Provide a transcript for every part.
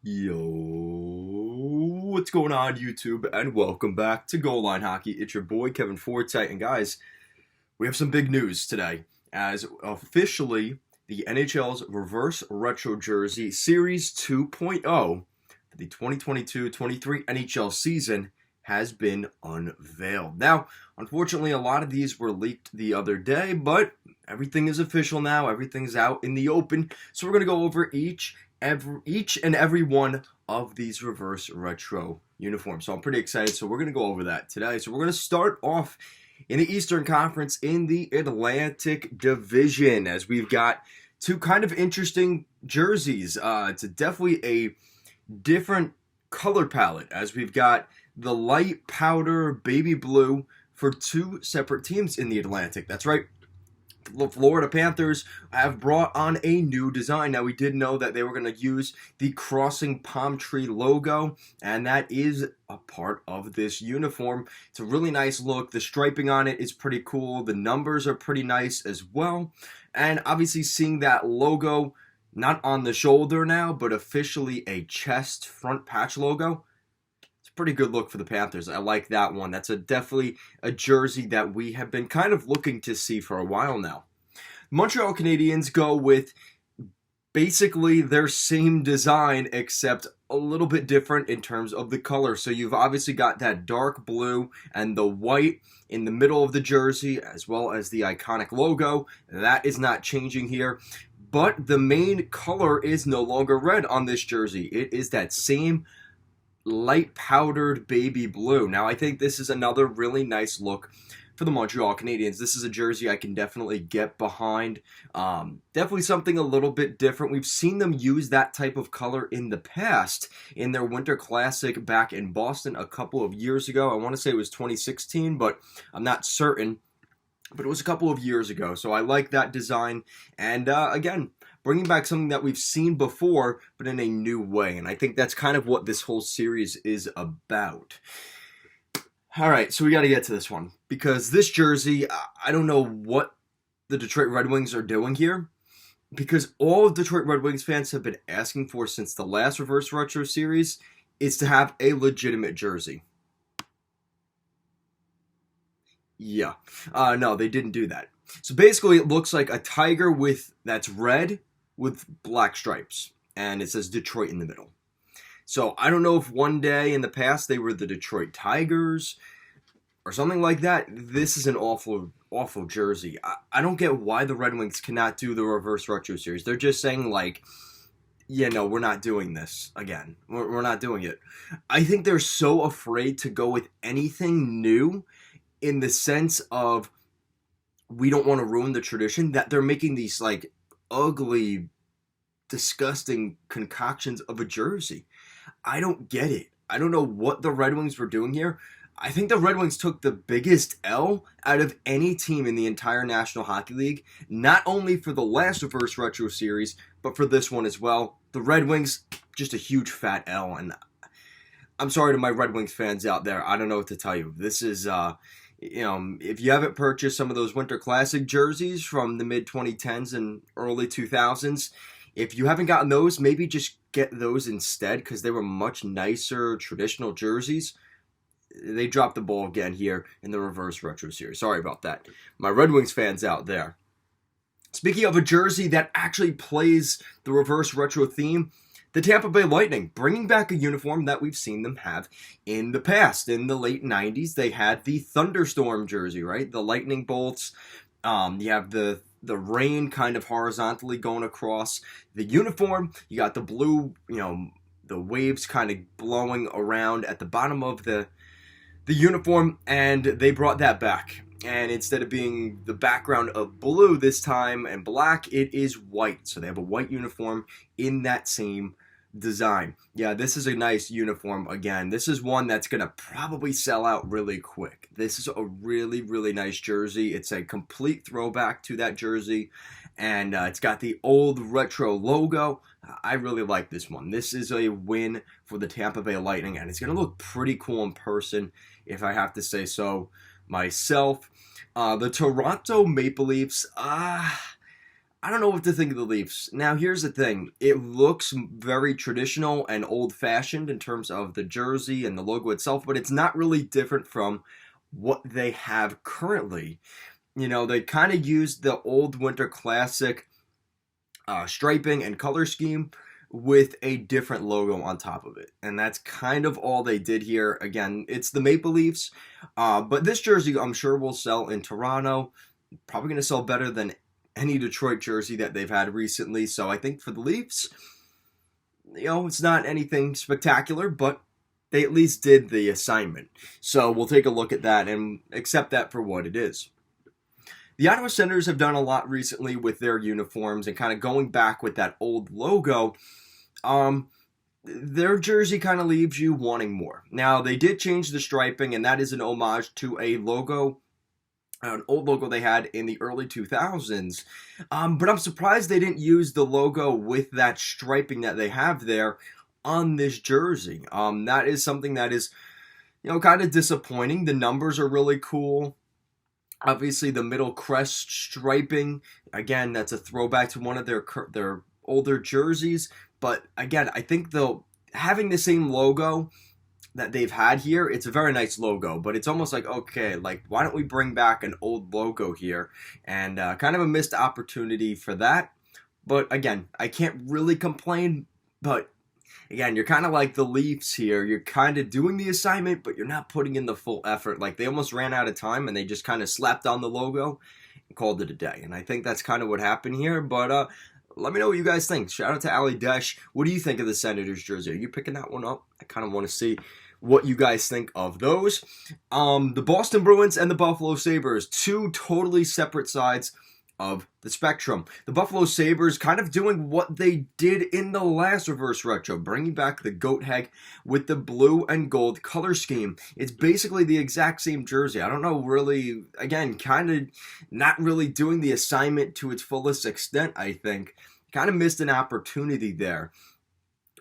Yo, what's going on, YouTube? And welcome back to Goal Line Hockey. It's your boy Kevin Forsythe, and guys, we have some big news today. As officially, the NHL's Reverse Retro Jersey Series 2.0 for the 2022-23 NHL season has been unveiled. Now, unfortunately, a lot of these were leaked the other day, but everything is official now. Everything's out in the open. So we're going to go over each and every one of these reverse retro uniforms. So I'm pretty excited. So we're going to go over that today. So we're going to start off in the Eastern Conference in the Atlantic Division, as we've got two kind of interesting jerseys. It's definitely a different color palette, as we've got the light powder baby blue for two separate teams in the Atlantic. That's right. The Florida Panthers have brought on a new design. Now, we did know that they were going to use the crossing palm tree logo, and that is a part of this uniform. It's a really nice look. The striping on it is pretty cool. The numbers are pretty nice as well. And obviously seeing that logo not on the shoulder now, but officially a chest front patch logo, pretty good look for the Panthers. I like that one. That's definitely a jersey that we have been kind of looking to see for a while now. Montreal Canadiens go with basically their same design, except a little bit different in terms of the color. So you've obviously got that dark blue and the white in the middle of the jersey, as well as the iconic logo. That is not changing here. But the main color is no longer red on this jersey. It is that same light powdered baby blue. Now, I think this is another really nice look for the Montreal Canadiens. This is a jersey I can definitely get behind. Definitely something a little bit different. We've seen them use that type of color in the past in their Winter Classic back in Boston a couple of years ago. I want to say it was 2016, but I'm not certain. But it was a couple of years ago, so I like that design. And again, bringing back something that we've seen before, but in a new way. And I think that's kind of what this whole series is about. All right, so we got to get to this one, because this jersey, I don't know what the Detroit Red Wings are doing here, because all of Detroit Red Wings fans have been asking for since the last Reverse Retro series is to have a legitimate jersey. Yeah. No, they didn't do that. So basically, it looks like a tiger that's red with black stripes, and it says Detroit in the middle. So I don't know if one day in the past they were the Detroit Tigers or something like that. This is an awful, awful jersey. I don't get why the Red Wings cannot do the Reverse Retro series. They're just saying, like, yeah, no, we're not doing this again. We're not doing it. I think they're so afraid to go with anything new, in the sense of we don't want to ruin the tradition, that they're making these like ugly, disgusting concoctions of a jersey. I don't get it. I don't know what the Red Wings were doing here. I think the Red Wings took the biggest L out of any team in the entire National Hockey League, not only for the last Reverse Retro series, but for this one as well. The Red Wings, just a huge fat L, and I'm sorry to my Red Wings fans out there. I don't know what to tell you. This is if you haven't purchased some of those Winter Classic jerseys from the mid-2010s and early 2000s, if you haven't gotten those, maybe just get those instead, because they were much nicer traditional jerseys. They dropped the ball again here in the Reverse Retro series. Sorry about that, my Red Wings fans out there. Speaking of a jersey that actually plays the Reverse Retro theme, the Tampa Bay Lightning, bringing back a uniform that we've seen them have in the past. In the late 90s, they had the Thunderstorm jersey, right? The lightning bolts. You have the rain kind of horizontally going across the uniform. You got the blue, the waves kind of blowing around at the bottom of the uniform, and they brought that back. And instead of being the background of blue this time and black, it is white. So they have a white uniform in that same design. Yeah, this is a nice uniform. Again, this is one that's going to probably sell out really quick. This is a really, really nice jersey. It's a complete throwback to that jersey, and it's got the old retro logo. I really like this one. This is a win for the Tampa Bay Lightning, and it's going to look pretty cool in person, if I have to say so myself. The Toronto Maple Leafs, I don't know what to think of the Leafs. Now, here's the thing. It looks very traditional and old-fashioned in terms of the jersey and the logo itself, but it's not really different from what they have currently. You know, they kind of used the old Winter Classic striping and color scheme with a different logo on top of it. And that's kind of all they did here. Again, it's the Maple Leafs, but this jersey I'm sure will sell in Toronto. Probably going to sell better than any Detroit jersey that they've had recently. So I think for the Leafs, you know, it's not anything spectacular, but they at least did the assignment. So we'll take a look at that and accept that for what it is. The Ottawa Senators have done a lot recently with their uniforms and kind of going back with that old logo. Their jersey kind of leaves you wanting more. Now, they did change the striping, and that is an homage to a logo, an old logo they had in the early 2000s. But I'm surprised they didn't use the logo with that striping that they have there on this jersey. That is something that is, you know, kind of disappointing. The numbers are really cool. Obviously, the middle crest striping, again, that's a throwback to one of their older jerseys. But again, I think having the same logo that they've had here, it's a very nice logo, but it's almost like, okay, like, why don't we bring back an old logo here? And kind of a missed opportunity for that. But again, I can't really complain, but again, you're kind of like the Leafs here. You're kind of doing the assignment, but you're not putting in the full effort. Like, they almost ran out of time, and they just kind of slapped on the logo and called it a day. And I think that's kind of what happened here, but let me know what you guys think. Shout out to Ali Desh. What do you think of the Senators jersey? Are you picking that one up? I kind of want to see what you guys think of those. The Boston Bruins and the Buffalo Sabres, two totally separate sides of the spectrum. The Buffalo Sabres kind of doing what they did in the last Reverse Retro, bringing back the goat head with the blue and gold color scheme. It's basically the exact same jersey. I don't know, really, again, kind of not really doing the assignment to its fullest extent, I think. Kind of missed an opportunity there.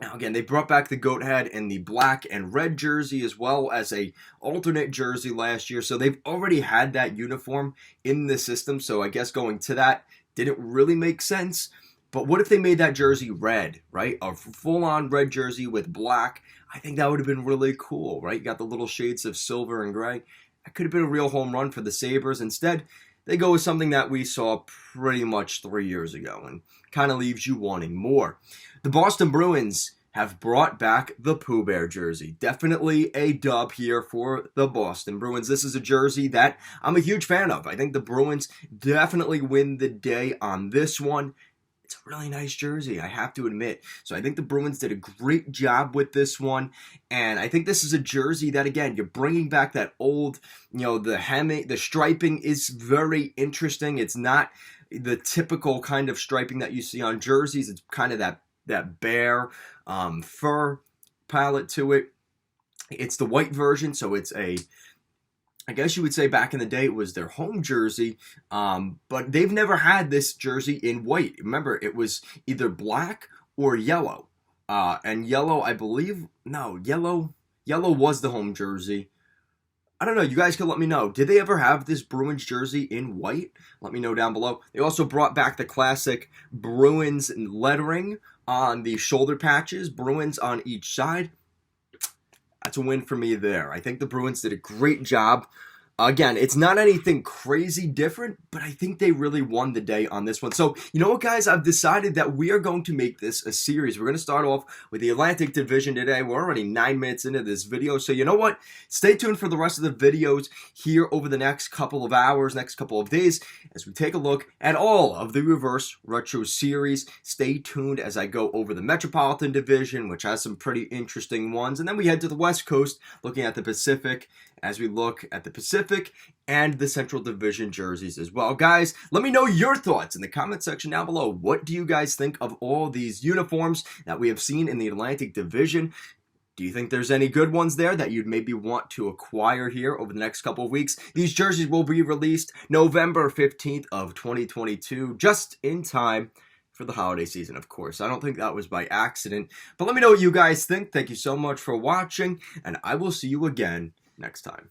Now, again, they brought back the goat head in the black and red jersey as well as a alternate jersey last year. So they've already had that uniform in the system. So I guess going to that didn't really make sense. But what if they made that jersey red, right? A full-on red jersey with black. I think that would have been really cool, right? You got the little shades of silver and gray. That could have been a real home run for the Sabres. Instead, they go with something that we saw pretty much 3 years ago and kind of leaves you wanting more. The Boston Bruins have brought back the Pooh Bear jersey. Definitely a dub here for the Boston Bruins. This is a jersey that I'm a huge fan of. I think the Bruins definitely win the day on this one. It's a really nice jersey, I have to admit. So I think the Bruins did a great job with this one. And I think this is a jersey that, again, you're bringing back that old, you know, the hemming, the striping is very interesting. It's not the typical kind of striping that you see on jerseys. It's kind of that bear fur palette to it. It's the white version, so it's I guess you would say back in the day it was their home jersey, but they've never had this jersey in white. Remember, it was either black or yellow. And yellow, I believe, no, yellow was the home jersey. I don't know, you guys can let me know. Did they ever have this Bruins jersey in white? Let me know down below. They also brought back the classic Bruins lettering on the shoulder patches, Bruins on each side. That's a win for me there. I think the Bruins did a great job. Again, it's not anything crazy different, but I think they really won the day on this one. So, you know what, guys? I've decided that we are going to make this a series. We're going to start off with the Atlantic Division today. We're already 9 minutes into this video. So, you know what? Stay tuned for the rest of the videos here over the next couple of hours, next couple of days, as we take a look at all of the Reverse Retro series. Stay tuned as I go over the Metropolitan Division, which has some pretty interesting ones. And then we head to the West Coast, looking at the Pacific, as we look at the Pacific and the Central Division jerseys as well. Guys, let me know your thoughts in the comment section down below. What do you guys think of all these uniforms that we have seen in the Atlantic Division? Do you think there's any good ones there that you'd maybe want to acquire here over the next couple of weeks? These jerseys will be released November 15th of 2022, just in time for the holiday season, of course. I don't think that was by accident. But let me know what you guys think. Thank you so much for watching, and I will see you again next time.